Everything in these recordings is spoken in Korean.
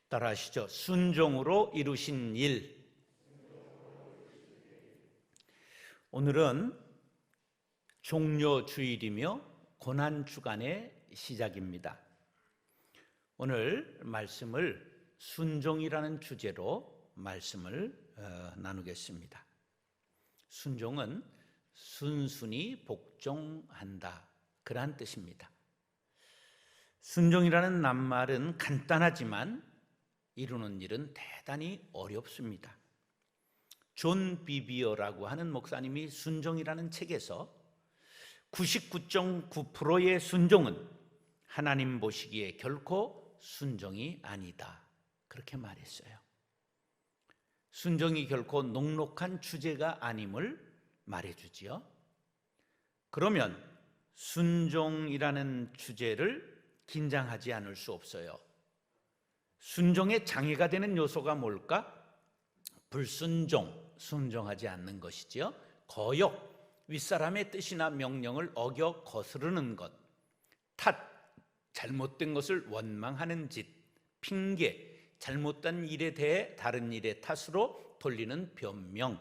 따라하시죠. 순종으로 이루신 일. 오늘은 종료주일이며 고난주간의 시작입니다. 오늘 말씀을 순종이라는 주제로 말씀을 나누겠습니다. 순종은 순순히 복종한다, 그러한 뜻입니다. 순종이라는 낱말은 간단하지만 이루는 일은 대단히 어렵습니다. 존 비비어라고 하는 목사님이 순종이라는 책에서 99.9%의 순종은 하나님 보시기에 결코 순종이 아니다, 그렇게 말했어요. 순종이 결코 녹록한 주제가 아님을 말해주지요. 그러면 순종이라는 주제를 긴장하지 않을 수 없어요. 순종의 장애가 되는 요소가 뭘까? 불순종, 순종하지 않는 것이지요. 거역, 윗사람의 뜻이나 명령을 어겨 거스르는 것, 탓, 잘못된 것을 원망하는 짓, 핑계, 잘못된 일에 대해 다른 일의 탓으로 돌리는 변명.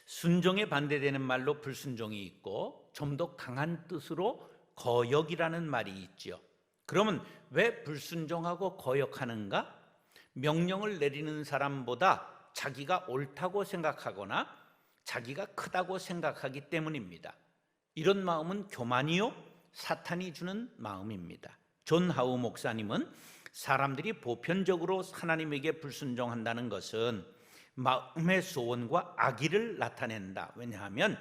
순종에 반대되는 말로 불순종이 있고 좀 더 강한 뜻으로 거역이라는 말이 있죠. 그러면 왜 불순종하고 거역하는가? 명령을 내리는 사람보다 자기가 옳다고 생각하거나 자기가 크다고 생각하기 때문입니다. 이런 마음은 교만이요, 사탄이 주는 마음입니다. 존 하우 목사님은 사람들이 보편적으로 하나님에게 불순종한다는 것은 마음의 소원과 악의를 나타낸다. 왜냐하면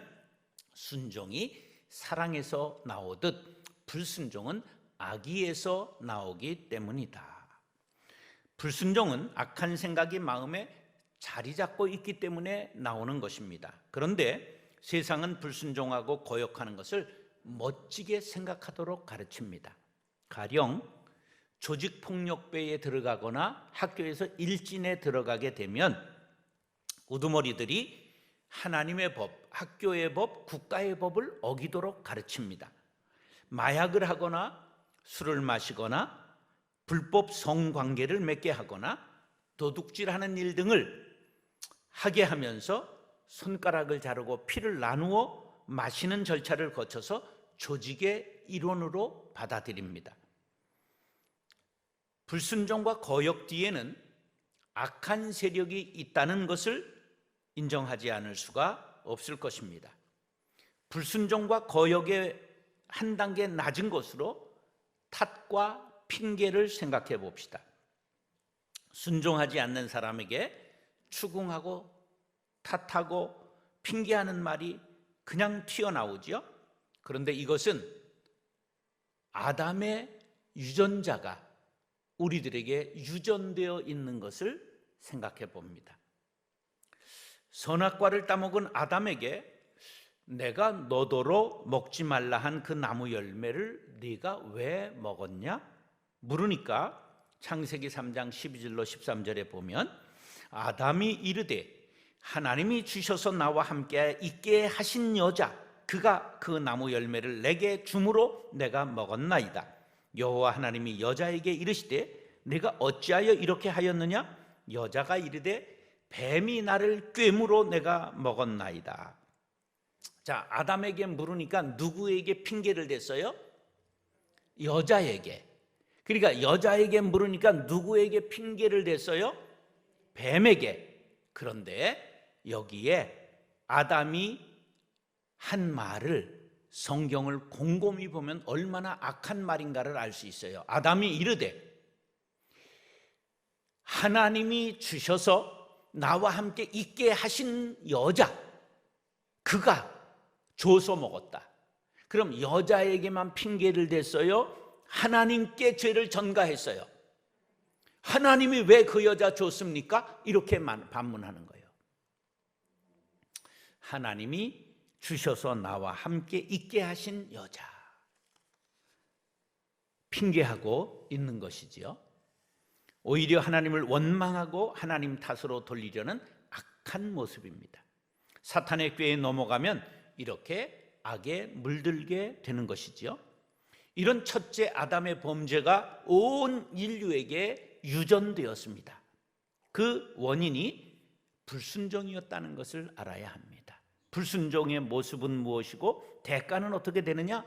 순종이 사랑에서 나오듯 불순종은 악의에서 나오기 때문이다. 불순종은 악한 생각이 마음에 자리 잡고 있기 때문에 나오는 것입니다. 그런데 세상은 불순종하고 거역하는 것을 멋지게 생각하도록 가르칩니다. 가령 조직폭력배에 들어가거나 학교에서 일진에 들어가게 되면 우두머리들이 하나님의 법, 학교의 법, 국가의 법을 어기도록 가르칩니다. 마약을 하거나 술을 마시거나 불법 성관계를 맺게 하거나 도둑질하는 일 등을 하게 하면서 손가락을 자르고 피를 나누어 마시는 절차를 거쳐서 조직의 일원으로 받아들입니다. 불순종과 거역 뒤에는 악한 세력이 있다는 것을 인정하지 않을 수가 없을 것입니다. 불순종과 거역의 한 단계 낮은 것으로 탓과 핑계를 생각해 봅시다. 순종하지 않는 사람에게 추궁하고 탓하고 핑계하는 말이 그냥 튀어나오죠. 그런데 이것은 아담의 유전자가 우리들에게 유전되어 있는 것을 생각해 봅니다. 선악과를 따먹은 아담에게 내가 너더러 먹지 말라 한 그 나무 열매를 네가 왜 먹었냐? 물으니까 창세기 3장 12절로 13절에 보면 아담이 이르되 하나님이 주셔서 나와 함께 있게 하신 여자 그가 그 나무 열매를 내게 주므로 내가 먹었나이다. 여호와 하나님이 여자에게 이르시되 내가 어찌하여 이렇게 하였느냐? 여자가 이르되 뱀이 나를 꿰므로 내가 먹었나이다. 자, 아담에게 물으니까 누구에게 핑계를 댔어요? 여자에게. 그러니까 여자에게 물으니까 누구에게 핑계를 댔어요? 뱀에게. 그런데 여기에 아담이 한 말을 성경을 곰곰이 보면 얼마나 악한 말인가를 알 수 있어요. 아담이 이르되 하나님이 주셔서 나와 함께 있게 하신 여자 그가 줘서 먹었다. 그럼 여자에게만 핑계를 댔어요? 하나님께 죄를 전가했어요? 하나님이 왜 그 여자 줬습니까? 이렇게 반문하는 거예요. 하나님이 주셔서 나와 함께 있게 하신 여자 핑계하고 있는 것이지요. 오히려 하나님을 원망하고 하나님 탓으로 돌리려는 악한 모습입니다. 사탄의 꾀에 넘어가면 이렇게 악에 물들게 되는 것이지요. 이런 첫째 아담의 범죄가 온 인류에게 유전되었습니다. 그 원인이 불순종이었다는 것을 알아야 합니다. 불순종의 모습은 무엇이고 대가는 어떻게 되느냐?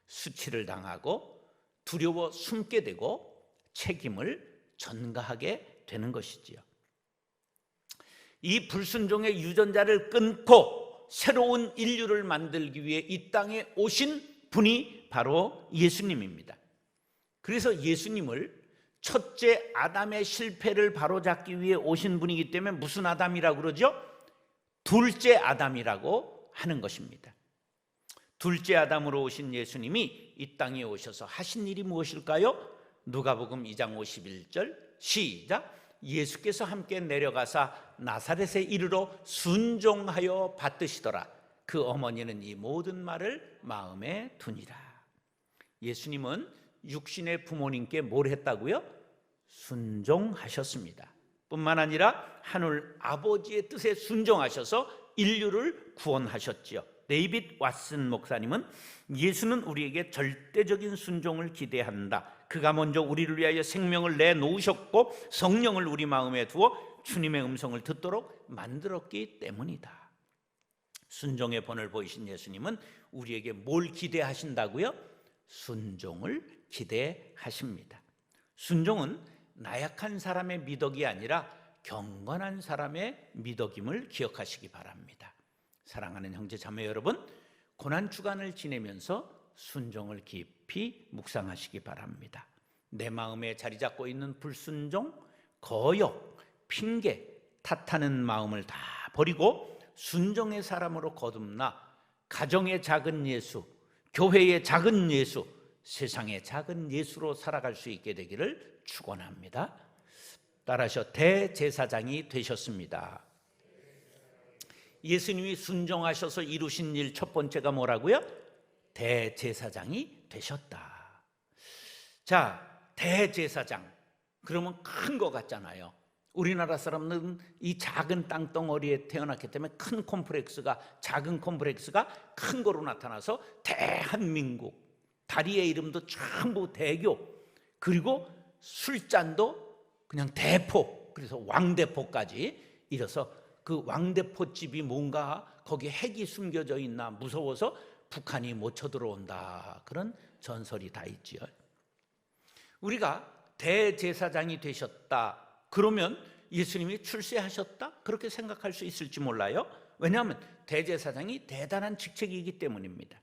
수치를 당하고 두려워 숨게 되고 책임을 전가하게 되는 것이지요. 이 불순종의 유전자를 끊고 새로운 인류를 만들기 위해 이 땅에 오신 분이 바로 예수님입니다. 그래서 예수님을 첫째 아담의 실패를 바로잡기 위해 오신 분이기 때문에 무슨 아담이라고 그러죠? 둘째 아담이라고 하는 것입니다. 둘째 아담으로 오신 예수님이 이 땅에 오셔서 하신 일이 무엇일까요? 누가복음 2장 51절 시작. 예수께서 함께 내려가사 나사렛에 이르러 순종하여 받드시더라. 그 어머니는 이 모든 말을 마음에 두니라. 예수님은 육신의 부모님께 뭘 했다고요? 순종하셨습니다. 뿐만 아니라 하늘 아버지의 뜻에 순종하셔서 인류를 구원하셨지요. 데이빗 왓슨 목사님은 예수는 우리에게 절대적인 순종을 기대한다. 그가 먼저 우리를 위하여 생명을 내놓으셨고 성령을 우리 마음에 두어 주님의 음성을 듣도록 만들었기 때문이다. 순종의 본을 보이신 예수님은 우리에게 뭘 기대하신다고요? 순종을 기대하십니다. 순종은 나약한 사람의 미덕이 아니라 경건한 사람의 미덕임을 기억하시기 바랍니다. 사랑하는 형제 자매 여러분, 고난주간을 지내면서 순종을 깊이 묵상하시기 바랍니다. 내 마음에 자리 잡고 있는 불순종, 거역, 핑계, 탓하는 마음을 다 버리고 순종의 사람으로 거듭나 가정의 작은 예수, 교회의 작은 예수, 세상의 작은 예수로 살아갈 수 있게 되기를 축원합니다. 따라서 대제사장이 되셨습니다. 예수님이 순종하셔서 이루신 일 첫 번째가 뭐라고요? 대제사장이 되셨다. 자, 대제사장 그러면 큰 거 같잖아요. 우리나라 사람들은 이 작은 땅덩어리에 태어났기 때문에 큰 콤플렉스가, 작은 콤플렉스가 큰 거로 나타나서 대한민국, 다리의 이름도 전부 대교, 그리고 술잔도 그냥 대포, 그래서 왕대포까지 이래서 그 왕대포집이 뭔가 거기에 핵이 숨겨져 있나 무서워서 북한이 못 쳐들어온다, 그런 전설이 다 있지요. 우리가 대제사장이 되셨다 그러면 예수님이 출세하셨다 그렇게 생각할 수 있을지 몰라요. 왜냐하면 대제사장이 대단한 직책이기 때문입니다.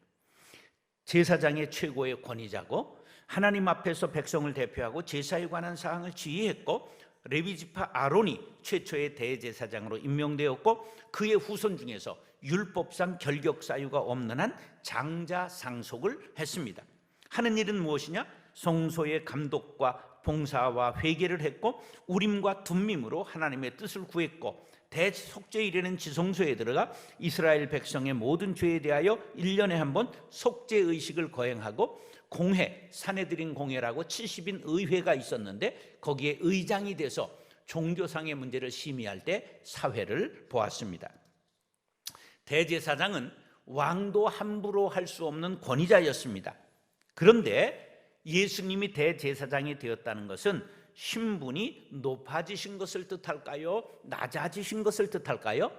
제사장의 최고의 권위자고 하나님 앞에서 백성을 대표하고 제사에 관한 사항을 지휘했고 레위지파 아론이 최초의 대제사장으로 임명되었고 그의 후손 중에서 율법상 결격 사유가 없는 한 장자상속을 했습니다. 하는 일은 무엇이냐? 성소의 감독과 봉사와 회개를 했고 우림과 둠밈으로 하나님의 뜻을 구했고 대속죄일에는 지성소에 들어가 이스라엘 백성의 모든 죄에 대하여 1년에 한 번 속죄의식을 거행하고 공회, 사내들인 공회라고 70인 의회가 있었는데 거기에 의장이 돼서 종교상의 문제를 심의할 때 사회를 보았습니다. 대제사장은 왕도 함부로 할 수 없는 권위자였습니다. 그런데 예수님이 대제사장이 되었다는 것은 신분이 높아지신 것을 뜻할까요? 낮아지신 것을 뜻할까요?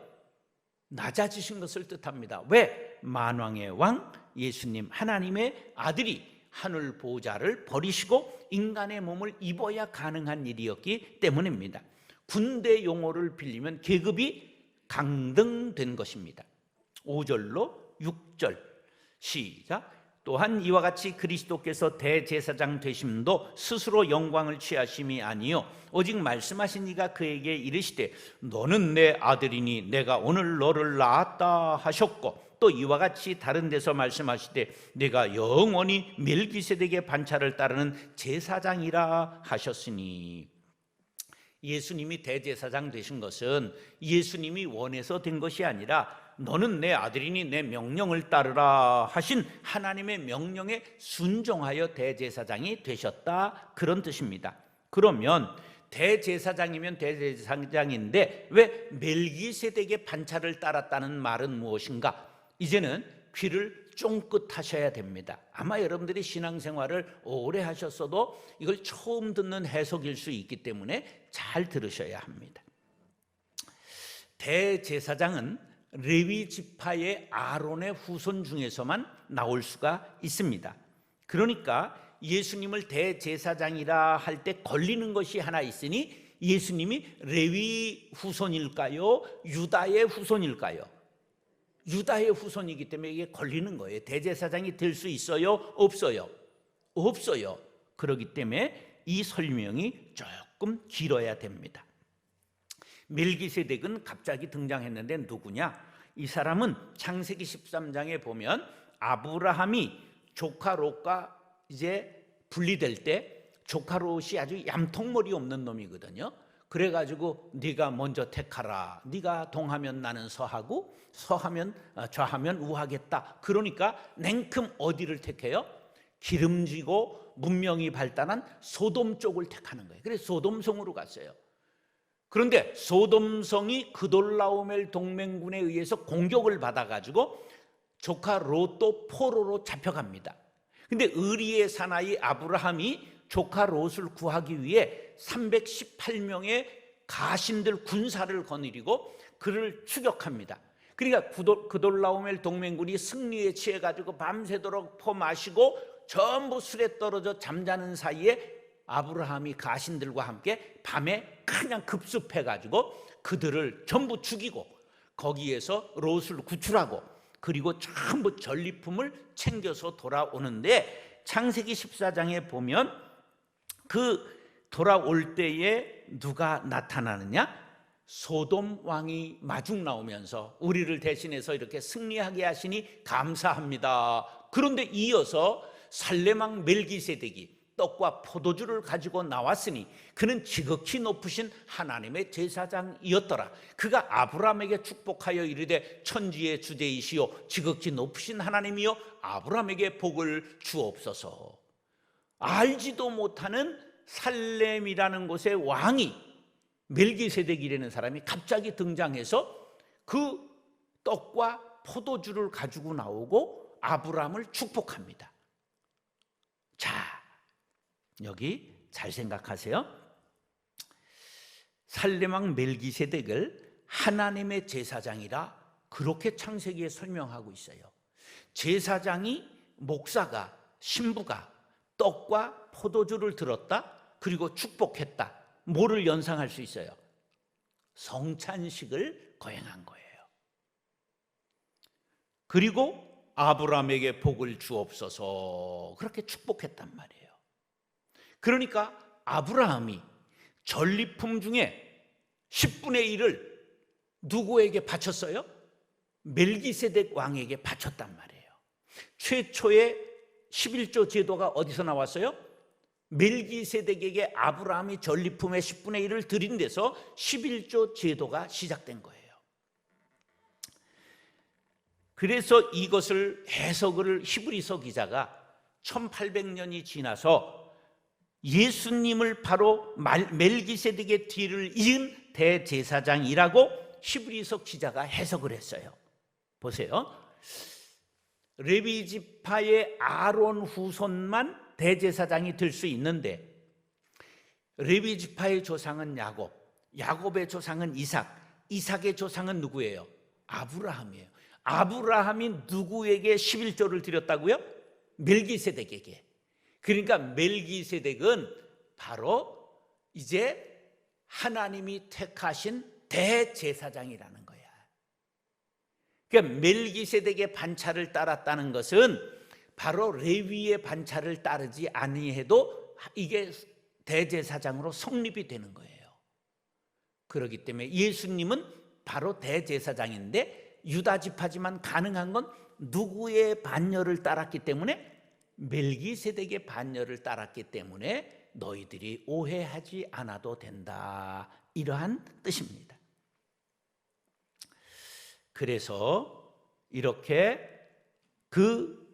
낮아지신 것을 뜻합니다. 왜? 만왕의 왕 예수님 하나님의 아들이 하늘 보좌를 버리시고 인간의 몸을 입어야 가능한 일이었기 때문입니다. 군대 용어를 빌리면 계급이 강등된 것입니다. 5절로 6절 시작. 또한 이와 같이 그리스도께서 대제사장 되심도 스스로 영광을 취하심이 아니요 오직 말씀하신 이가 그에게 이르시되 너는 내 아들이니 내가 오늘 너를 낳았다 하셨고 또 이와 같이 다른 데서 말씀하시되 내가 영원히 멜기세덱의 반차를 따르는 제사장이라 하셨으니. 예수님이 대제사장 되신 것은 예수님이 원해서 된 것이 아니라 너는 내 아들이니 내 명령을 따르라 하신 하나님의 명령에 순종하여 대제사장이 되셨다, 그런 뜻입니다. 그러면 대제사장이면 대제사장인데 왜 멜기세덱의 반차를 따랐다는 말은 무엇인가? 이제는 귀를 쫑긋하셔야 됩니다. 아마 여러분들이 신앙생활을 오래 하셨어도 이걸 처음 듣는 해석일 수 있기 때문에 잘 들으셔야 합니다. 대제사장은 레위 지파의 아론의 후손 중에서만 나올 수가 있습니다. 그러니까 예수님을 대제사장이라 할 때 걸리는 것이 하나 있으니, 예수님이 레위 후손일까요? 유다의 후손일까요? 유다의 후손이기 때문에 이게 걸리는 거예요. 대제사장이 될 수 있어요? 없어요? 없어요. 그렇기 때문에 이 설명이 조금 길어야 됩니다. 멜기세덱은 갑자기 등장했는데 누구냐? 이 사람은 창세기 13장에 보면 아브라함이 조카 롯과 이제 분리될 때 조카 롯이 아주 얌통머리 없는 놈이거든요. 그래가지고 네가 먼저 택하라. 네가 동하면 나는 서하고 서하면 좌하면 우하겠다. 그러니까 냉큼 어디를 택해요? 기름지고 문명이 발달한 소돔 쪽을 택하는 거예요. 그래서 소돔성으로 갔어요. 그런데 소돔성이 그돌라오멜 동맹군에 의해서 공격을 받아가지고 조카 롯도 포로로 잡혀갑니다. 근데 의리의 사나이 아브라함이 조카 롯을 구하기 위해 318명의 가신들 군사를 거느리고 그를 추격합니다. 그러니까 그돌라오멜 동맹군이 승리에 취해가지고 밤새도록 퍼마시고 전부 술에 떨어져 잠자는 사이에 아브라함이 가신들과 함께 밤에 그냥 급습해가지고 그들을 전부 죽이고 거기에서 롯을 구출하고 그리고 전부 전리품을 챙겨서 돌아오는데, 창세기 14장에 보면 그 돌아올 때에 누가 나타나느냐? 소돔 왕이 마중 나오면서 우리를 대신해서 이렇게 승리하게 하시니 감사합니다. 그런데 이어서 살레망 멜기세덱이 떡과 포도주를 가지고 나왔으니 그는 지극히 높으신 하나님의 제사장이었더라. 그가 아브라함에게 축복하여 이르되 천지의 주제이시오 지극히 높으신 하나님이여 아브라함에게 복을 주옵소서. 알지도 못하는 살렘이라는 곳의 왕이 멜기세덱이라는 사람이 갑자기 등장해서 그 떡과 포도주를 가지고 나오고 아브라함을 축복합니다. 자, 여기 잘 생각하세요. 살레망 멜기세덱을 하나님의 제사장이라 그렇게 창세기에 설명하고 있어요. 제사장이, 목사가, 신부가 떡과 포도주를 들었다, 그리고 축복했다. 뭐를 연상할 수 있어요? 성찬식을 거행한 거예요. 그리고 아브라함에게 복을 주옵소서 그렇게 축복했단 말이에요. 그러니까 아브라함이 전리품 중에 10분의 1을 누구에게 바쳤어요? 멜기세덱 왕에게 바쳤단 말이에요. 최초의 11조 제도가 어디서 나왔어요? 멜기세덱에게 아브라함이 전리품의 10분의 1을 드린 데서 11조 제도가 시작된 거예요. 그래서 이것을 해석을 히브리서 기자가 1800년이 지나서 예수님을 바로 멜기세덱의 뒤를 이은 대제사장이라고 히브리서 기자가 해석을 했어요. 보세요. 레위 지파의 아론 후손만 대제사장이 될 수 있는데 레위 지파의 조상은 야곱, 야곱의 조상은 이삭, 이삭의 조상은 누구예요? 아브라함이에요. 아브라함이 누구에게 11조를 드렸다고요? 멜기세덱에게. 그러니까 멜기세덱은 바로 이제 하나님이 택하신 대제사장이라는 거야. 그러니까 멜기세덱의 반차를 따랐다는 것은 바로 레위의 반차를 따르지 아니해도 이게 대제사장으로 성립이 되는 거예요. 그렇기 때문에 예수님은 바로 대제사장인데 유다 지파지만 가능한 건 누구의 반열을 따랐기 때문에? 멜기세덱의 반열을 따랐기 때문에 너희들이 오해하지 않아도 된다, 이러한 뜻입니다. 그래서 이렇게 그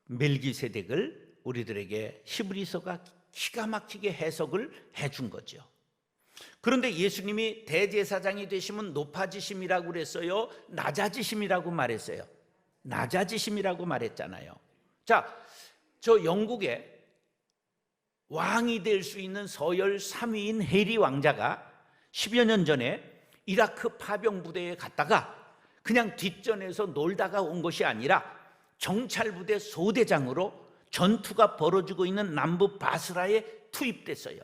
멜기세덱을 우리들에게 히브리서가 기가 막히게 해석을 해준 거죠. 그런데 예수님이 대제사장이 되시면 높아지심이라고 그랬어요? 낮아지심이라고 말했어요? 낮아지심이라고 말했잖아요. 자, 저 영국에 왕이 될 수 있는 서열 3위인 해리 왕자가 10여 년 전에 이라크 파병 부대에 갔다가 그냥 뒷전에서 놀다가 온 것이 아니라 정찰부대 소대장으로 전투가 벌어지고 있는 남부 바스라에 투입됐어요.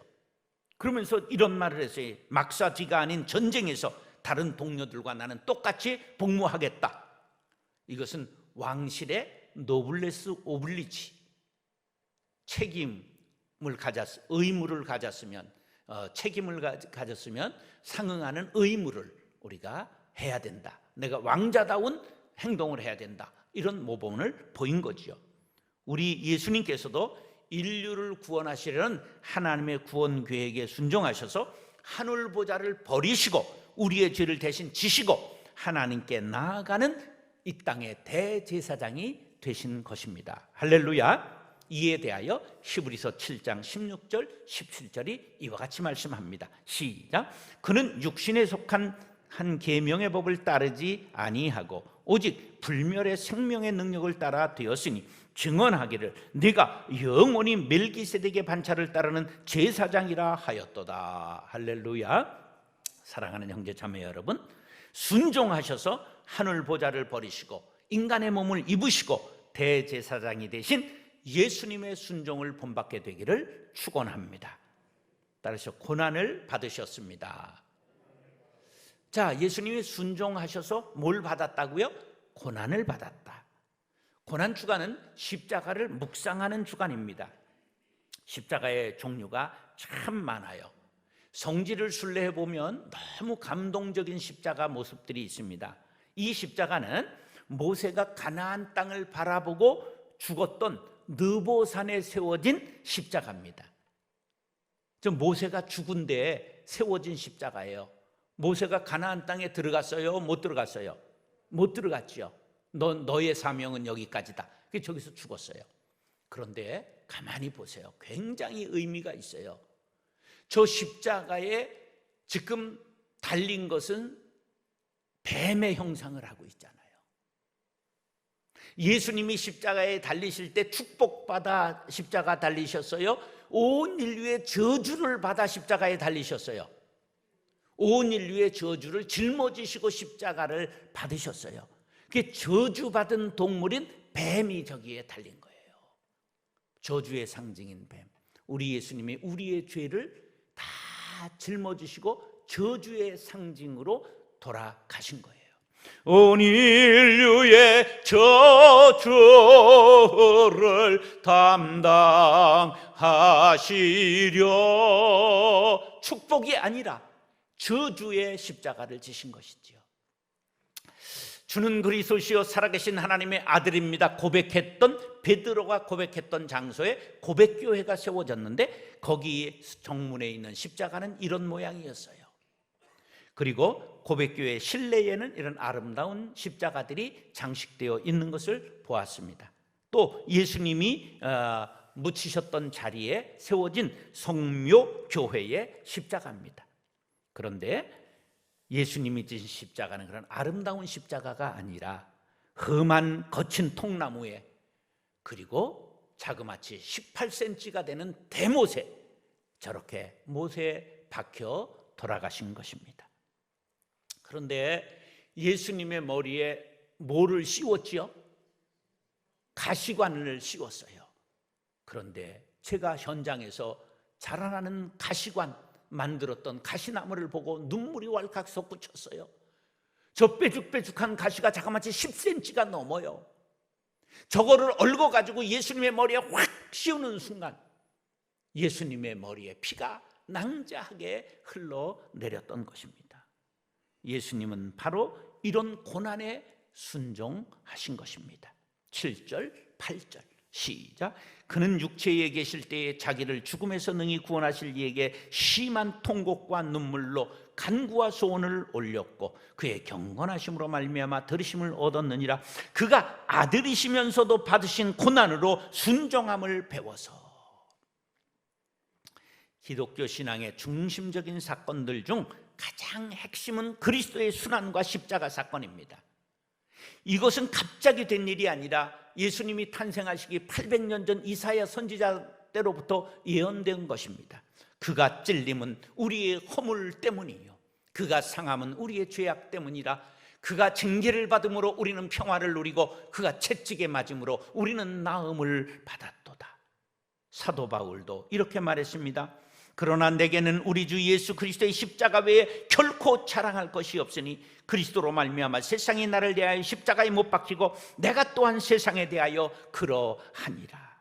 그러면서 이런 말을 했어요. 막사 뒤가 아닌 전쟁에서 다른 동료들과 나는 똑같이 복무하겠다. 이것은 왕실의 노블레스 오블리지, 의무를 가졌으면, 책임을 가졌으면 상응하는 의무를 우리가 해야 된다. 내가 왕자다운 행동을 해야 된다. 이런 모범을 보인 거지요. 우리 예수님께서도 인류를 구원하시려는 하나님의 구원 계획에 순종하셔서 하늘 보좌를 버리시고 우리의 죄를 대신 지시고 하나님께 나아가는 이 땅의 대제사장이 되신 것입니다. 할렐루야. 이에 대하여 히브리서 7장 16절 17절이 이와 같이 말씀합니다. 시작. 그는 육신에 속한 한 계명의 법을 따르지 아니하고 오직 불멸의 생명의 능력을 따라 되었으니 증언하기를 네가 영원히 멜기세덱의 반차를 따르는 제사장이라 하였도다. 할렐루야. 사랑하는 형제 자매 여러분, 순종하셔서 하늘 보좌를 버리시고 인간의 몸을 입으시고 대제사장이 되신 예수님의 순종을 본받게 되기를 축원합니다. 따라서 고난을 받으셨습니다. 자, 예수님이 순종하셔서 뭘 받았다고요? 고난을 받았다. 고난 주간은 십자가를 묵상하는 주간입니다. 십자가의 종류가 참 많아요. 성지를 순례해 보면 너무 감동적인 십자가 모습들이 있습니다. 이 십자가는 모세가 가나안 땅을 바라보고 죽었던 느보산에 세워진 십자가입니다. 저 모세가 죽은 데에 세워진 십자가예요. 모세가 가나안 땅에 들어갔어요? 못 들어갔어요? 못 들어갔죠. 너의 사명은 여기까지다. 그래서 저기서 죽었어요. 그런데 가만히 보세요. 굉장히 의미가 있어요. 저 십자가에 지금 달린 것은 뱀의 형상을 하고 있잖아요. 예수님이 십자가에 달리실 때 축복받아 십자가 달리셨어요? 온 인류의 저주를 받아 십자가에 달리셨어요? 온 인류의 저주를 짊어지시고 십자가를 받으셨어요. 그게 저주받은 동물인 뱀이 저기에 달린 거예요. 저주의 상징인 뱀. 우리 예수님이 우리의 죄를 다 짊어지시고 저주의 상징으로 돌아가신 거예요. 온 인류의 저주를 담당하시려 축복이 아니라 저주의 십자가를 지신 것이지요. 주는 그리스도시요 살아계신 하나님의 아들입니다 고백했던 베드로가 고백했던 장소에 고백교회가 세워졌는데 거기 정문에 있는 십자가는 이런 모양이었어요. 그리고 고백교회 실내에는 이런 아름다운 십자가들이 장식되어 있는 것을 보았습니다. 또 예수님이 묻히셨던 자리에 세워진 성묘교회의 십자가입니다. 그런데 예수님이 지신 십자가는 그런 아름다운 십자가가 아니라 험한 거친 통나무에 그리고 자그마치 18cm가 되는 대못에 저렇게 못에 박혀 돌아가신 것입니다. 그런데 예수님의 머리에 뭐를 씌웠지요? 가시관을 씌웠어요. 그런데 제가 현장에서 자라나는 가시관 만들었던 가시나무를 보고 눈물이 왈칵 솟구쳤어요. 저 뾰족뾰족한 가시가 자그마치 10cm가 넘어요. 저거를 얽어가지고 예수님의 머리에 확 씌우는 순간 예수님의 머리에 피가 낭자하게 흘러내렸던 것입니다. 예수님은 바로 이런 고난에 순종하신 것입니다. 7절, 8절 시작. 그는 육체에 계실 때에 자기를 죽음에서 능히 구원하실 이에게 심한 통곡과 눈물로 간구와 소원을 올렸고 그의 경건하심으로 말미암아 들으심을 얻었느니라. 그가 아들이시면서도 받으신 고난으로 순종함을 배워서. 기독교 신앙의 중심적인 사건들 중 가장 핵심은 그리스도의 순환과 십자가 사건입니다. 이것은 갑자기 된 일이 아니라 예수님이 탄생하시기 800년 전 이사야 선지자 때로부터 예언된 것입니다. 그가 찔림은 우리의 허물 때문이요, 그가 상함은 우리의 죄악 때문이라. 그가 징계를 받음으로 우리는 평화를 누리고 그가 채찍에 맞음으로 우리는 나음을 받았도다. 사도 바울도 이렇게 말했습니다. 그러나 내게는 우리 주 예수 그리스도의 십자가 외에 결코 자랑할 것이 없으니 그리스도로 말미암아 세상이 나를 대하여 십자가에 못 박히고 내가 또한 세상에 대하여 그러하니라.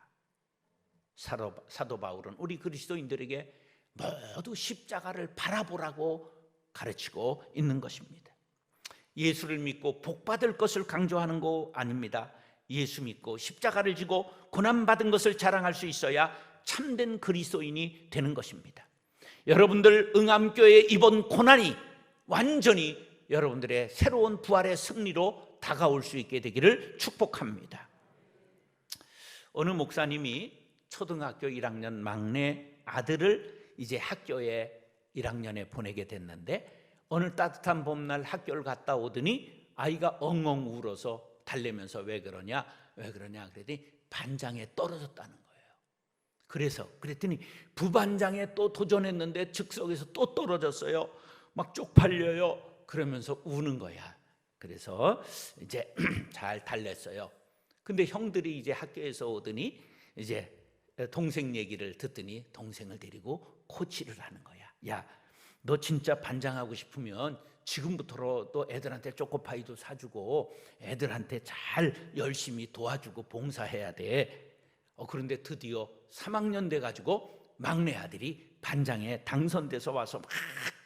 사도 바울은 우리 그리스도인들에게 모두 십자가를 바라보라고 가르치고 있는 것입니다. 예수를 믿고 복받을 것을 강조하는 거 아닙니다. 예수 믿고 십자가를 지고 고난받은 것을 자랑할 수 있어야 참된 그리스도인이 되는 것입니다. 여러분들 응암교회 이번 고난이 완전히 여러분들의 새로운 부활의 승리로 다가올 수 있게 되기를 축복합니다. 어느 목사님이 초등학교 1학년 막내 아들을 이제 학교에 1학년에 보내게 됐는데 어느 따뜻한 봄날 학교를 갔다 오더니 아이가 엉엉 울어서 달래면서 왜 그러냐 그랬더니 반장에 떨어졌다는 거예요. 그랬더니 부반장에 또 도전했는데 즉석에서 또 떨어졌어요. 막 쪽팔려요. 그러면서 우는 거야. 그래서 이제 잘 달랬어요. 근데 형들이 이제 학교에서 오더니 이제 동생 얘기를 듣더니 동생을 데리고 코치를 하는 거야. 야, 너 진짜 반장하고 싶으면 지금부터라도 애들한테 초코파이도 사주고 애들한테 잘 열심히 도와주고 봉사해야 돼. 그런데 드디어 3학년 돼가지고 막내 아들이 반장에 당선돼서 와서 막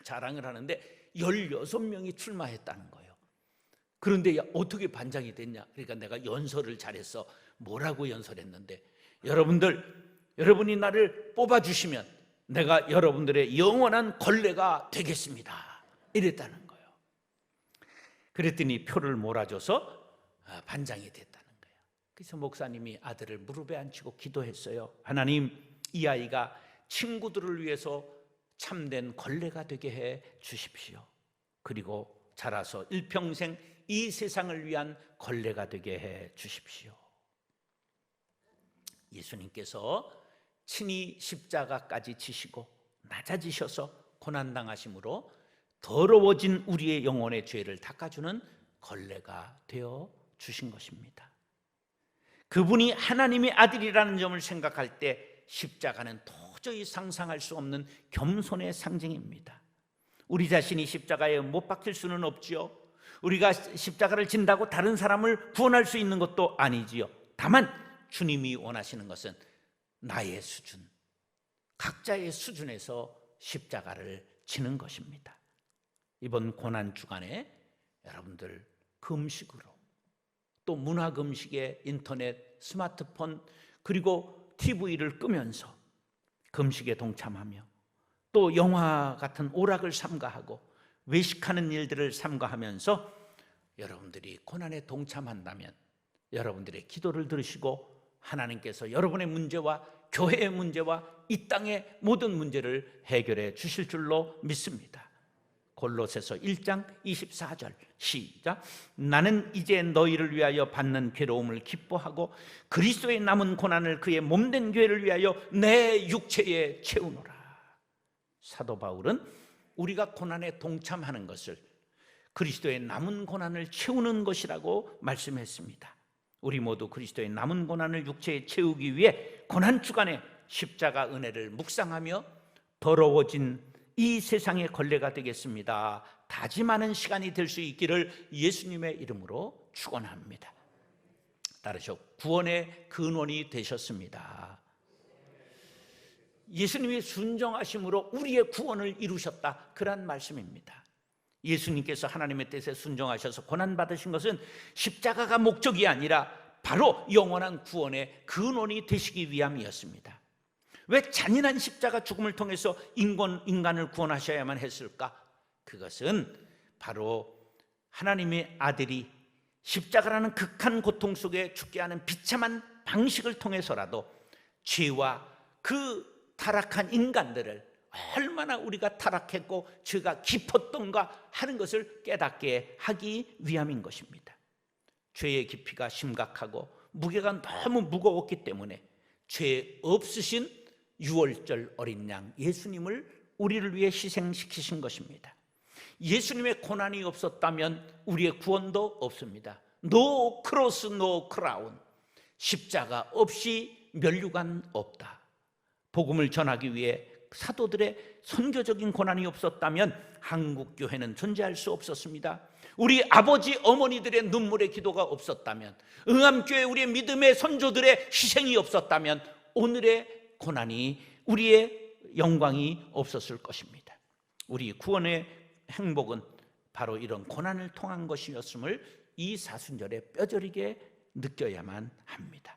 자랑을 하는데 16명이 출마했다는 거예요. 그런데 야, 어떻게 반장이 됐냐? 그러니까 내가 연설을 잘했어. 뭐라고 연설했는데, 여러분이 나를 뽑아주시면 내가 여러분들의 영원한 걸레가 되겠습니다. 이랬다는 거예요. 그랬더니 표를 몰아줘서 반장이 됐다는 거예요. 그래서 목사님이 아들을 무릎에 앉히고 기도했어요. 하나님, 이 아이가 친구들을 위해서 참된 걸레가 되게 해 주십시오. 그리고 자라서 일평생 이 세상을 위한 걸레가 되게 해 주십시오. 예수님께서 친히 십자가까지 지시고 낮아지셔서 고난당하심으로 더러워진 우리의 영혼의 죄를 닦아주는 걸레가 되어 주신 것입니다. 그분이 하나님의 아들이라는 점을 생각할 때 십자가는 도저히 상상할 수 없는 겸손의 상징입니다. 우리 자신이 십자가에 못 박힐 수는 없지요. 우리가 십자가를 진다고 다른 사람을 구원할 수 있는 것도 아니지요. 다만 주님이 원하시는 것은 나의 수준, 각자의 수준에서 십자가를 지는 것입니다. 이번 고난 주간에 여러분들 금식으로, 또 문화 금식에 인터넷, 스마트폰, 그리고 TV를 끄면서 금식에 동참하며, 또 영화 같은 오락을 삼가하고 외식하는 일들을 삼가하면서 여러분들이 고난에 동참한다면 여러분들의 기도를 들으시고 하나님께서 여러분의 문제와 교회의 문제와 이 땅의 모든 문제를 해결해 주실 줄로 믿습니다. 골로새서 1장 24절 시작. 나는 이제 너희를 위하여 받는 괴로움을 기뻐하고 그리스도의 남은 고난을 그의 몸된 교회를 위하여 내 육체에 채우노라. 사도 바울은 우리가 고난에 동참하는 것을 그리스도의 남은 고난을 채우는 것이라고 말씀했습니다. 우리 모두 그리스도의 남은 고난을 육체에 채우기 위해 고난 주간에 십자가 은혜를 묵상하며 더러워진 이 세상의 걸레가 되겠습니다. 다짐하는 시간이 될 수 있기를 예수님의 이름으로 축원합니다. 따르셔 구원의 근원이 되셨습니다. 예수님이 순종하심으로 우리의 구원을 이루셨다, 그런 말씀입니다. 예수님께서 하나님의 뜻에 순종하셔서 고난받으신 것은 십자가가 목적이 아니라 바로 영원한 구원의 근원이 되시기 위함이었습니다. 왜 잔인한 십자가 죽음을 통해서 인간을 구원하셔야만 했을까? 그것은 바로 하나님의 아들이 십자가라는 극한 고통 속에 죽게 하는 비참한 방식을 통해서라도 죄와 그 타락한 인간들을 얼마나 우리가 타락했고 죄가 깊었던가 하는 것을 깨닫게 하기 위함인 것입니다. 죄의 깊이가 심각하고 무게가 너무 무거웠기 때문에 죄 없으신 유월절 어린 양 예수님을 우리를 위해 희생시키신 것입니다. 예수님의 고난이 없었다면 우리의 구원도 없습니다. No cross, no crown. 십자가 없이 면류관 없다. 복음을 전하기 위해 사도들의 선교적인 고난이 없었다면 한국 교회는 존재할 수 없었습니다. 우리 아버지 어머니들의 눈물의 기도가 없었다면, 응암교회 우리의 믿음의 선조들의 희생이 없었다면 오늘의 고난이, 우리의 영광이 없었을 것입니다. 우리 구원의 행복은 바로 이런 고난을 통한 것이었음을 이 사순절에 뼈저리게 느껴야만 합니다.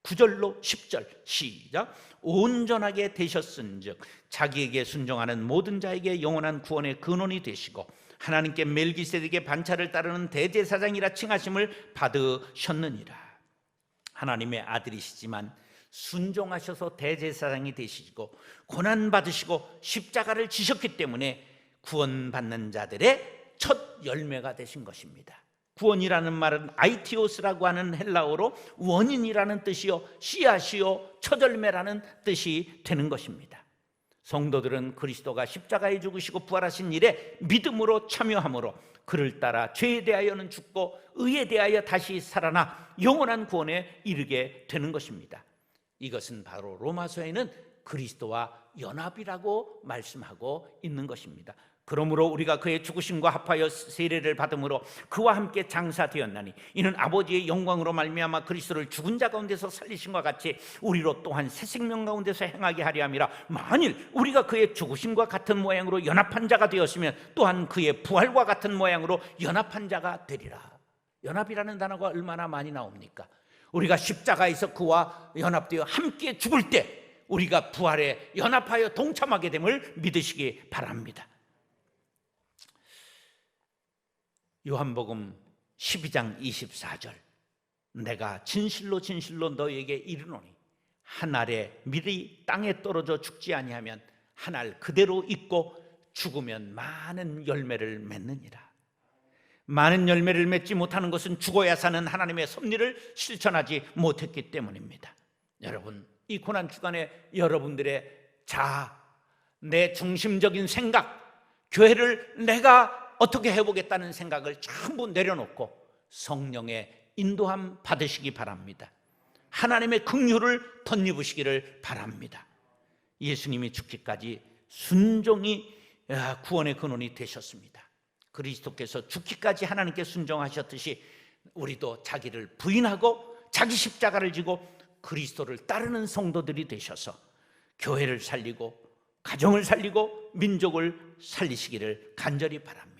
9절로 10절 시작. 온전하게 되셨은즉 자기에게 순종하는 모든 자에게 영원한 구원의 근원이 되시고 하나님께 멜기세덱의 반차를 따르는 대제사장이라 칭하심을 받으셨느니라. 하나님의 아들이시지만 순종하셔서 대제사장이 되시고 고난받으시고 십자가를 지셨기 때문에 구원받는 자들의 첫 열매가 되신 것입니다. 구원이라는 말은 아이티오스라고 하는 헬라어로 원인이라는 뜻이요 씨앗이요 첫 열매라는 뜻이 되는 것입니다. 성도들은 그리스도가 십자가에 죽으시고 부활하신 일에 믿음으로 참여함으로 그를 따라 죄에 대하여는 죽고 의에 대하여 다시 살아나 영원한 구원에 이르게 되는 것입니다. 이것은 바로 로마서에는 그리스도와 연합이라고 말씀하고 있는 것입니다. 그러므로 우리가 그의 죽으심과 합하여 세례를 받음으로 그와 함께 장사되었나니 이는 아버지의 영광으로 말미암아 그리스도를 죽은 자 가운데서 살리심과 같이 우리로 또한 새 생명 가운데서 행하게 하려 함이라. 만일 우리가 그의 죽으심과 같은 모양으로 연합한 자가 되었으면 또한 그의 부활과 같은 모양으로 연합한 자가 되리라. 연합이라는 단어가 얼마나 많이 나옵니까? 우리가 십자가에서 그와 연합되어 함께 죽을 때 우리가 부활에 연합하여 동참하게 됨을 믿으시기 바랍니다. 요한복음 12장 24절 내가 진실로 진실로 너희에게 이르노니 한 알의 밀이 땅에 떨어져 죽지 아니하면 한 알 그대로 있고 죽으면 많은 열매를 맺느니라. 많은 열매를 맺지 못하는 것은 죽어야 사는 하나님의 섭리를 실천하지 못했기 때문입니다. 여러분, 이 고난 주간에 여러분들의 자아, 내 중심적인 생각, 교회를 내가 어떻게 해보겠다는 생각을 전부 내려놓고 성령의 인도함 받으시기 바랍니다. 하나님의 긍휼을 덧입으시기를 바랍니다. 예수님이 죽기까지 순종이 구원의 근원이 되셨습니다. 그리스도께서 죽기까지 하나님께 순종하셨듯이 우리도 자기를 부인하고 자기 십자가를 지고 그리스도를 따르는 성도들이 되셔서 교회를 살리고 가정을 살리고 민족을 살리시기를 간절히 바랍니다.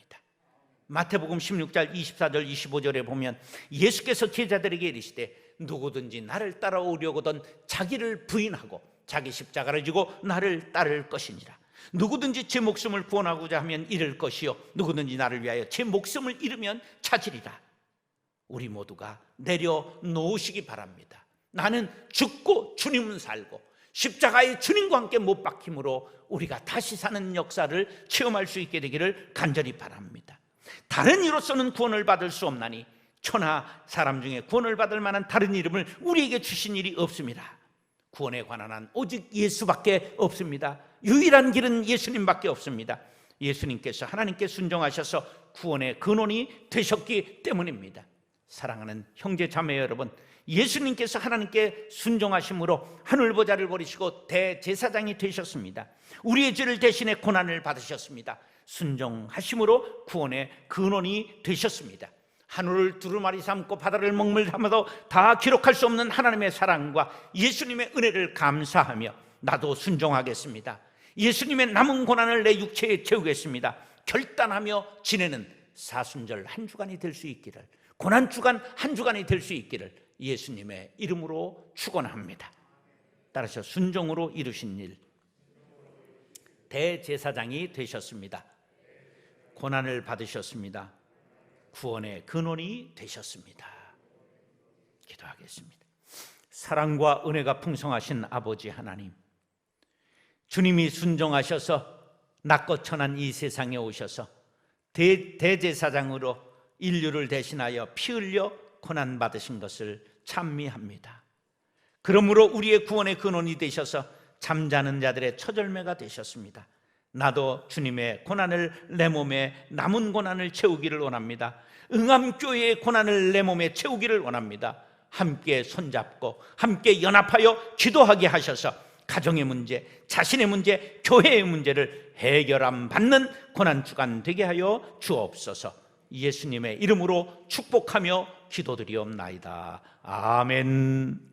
마태복음 16장 24절 25절에 보면 예수께서 제자들에게 이르시되 누구든지 나를 따라오려거든 자기를 부인하고 자기 십자가를 지고 나를 따를 것이니라. 누구든지 제 목숨을 구원하고자 하면 잃을 것이요 누구든지 나를 위하여 제 목숨을 잃으면 찾으리라. 우리 모두가 내려놓으시기 바랍니다. 나는 죽고 주님은 살고 십자가의 주님과 함께 못 박힘으로 우리가 다시 사는 역사를 체험할 수 있게 되기를 간절히 바랍니다. 다른 이로서는 구원을 받을 수 없나니 천하 사람 중에 구원을 받을 만한 다른 이름을 우리에게 주신 일이 없습니다. 구원에 관한 한 오직 예수밖에 없습니다. 유일한 길은 예수님밖에 없습니다. 예수님께서 하나님께 순종하셔서 구원의 근원이 되셨기 때문입니다. 사랑하는 형제 자매 여러분, 예수님께서 하나님께 순종하심으로 하늘보좌를 버리시고 대제사장이 되셨습니다. 우리의 죄를 대신해 고난을 받으셨습니다. 순종하심으로 구원의 근원이 되셨습니다. 하늘을 두루마리 삼고 바다를 먹물 삼아도 다 기록할 수 없는 하나님의 사랑과 예수님의 은혜를 감사하며 나도 순종하겠습니다. 예수님의 남은 고난을 내 육체에 채우겠습니다. 결단하며 지내는 사순절 한 주간이 될 수 있기를, 고난 주간 한 주간이 될 수 있기를 예수님의 이름으로 축원합니다. 따라서 순종으로 이루신 일, 대제사장이 되셨습니다. 고난을 받으셨습니다. 구원의 근원이 되셨습니다. 기도하겠습니다. 사랑과 은혜가 풍성하신 아버지 하나님, 주님이 순종하셔서 낮고 천한 이 세상에 오셔서 대제사장으로 인류를 대신하여 피 흘려 고난 받으신 것을 찬미합니다. 그러므로 우리의 구원의 근원이 되셔서 잠자는 자들의 처절매가 되셨습니다. 나도 주님의 고난을 내 몸에 남은 고난을 채우기를 원합니다. 응암교회의 고난을 내 몸에 채우기를 원합니다. 함께 손잡고 함께 연합하여 기도하게 하셔서 가정의 문제, 자신의 문제, 교회의 문제를 해결함 받는 고난주간 되게 하여 주옵소서. 예수님의 이름으로 축복하며 기도드리옵나이다. 아멘.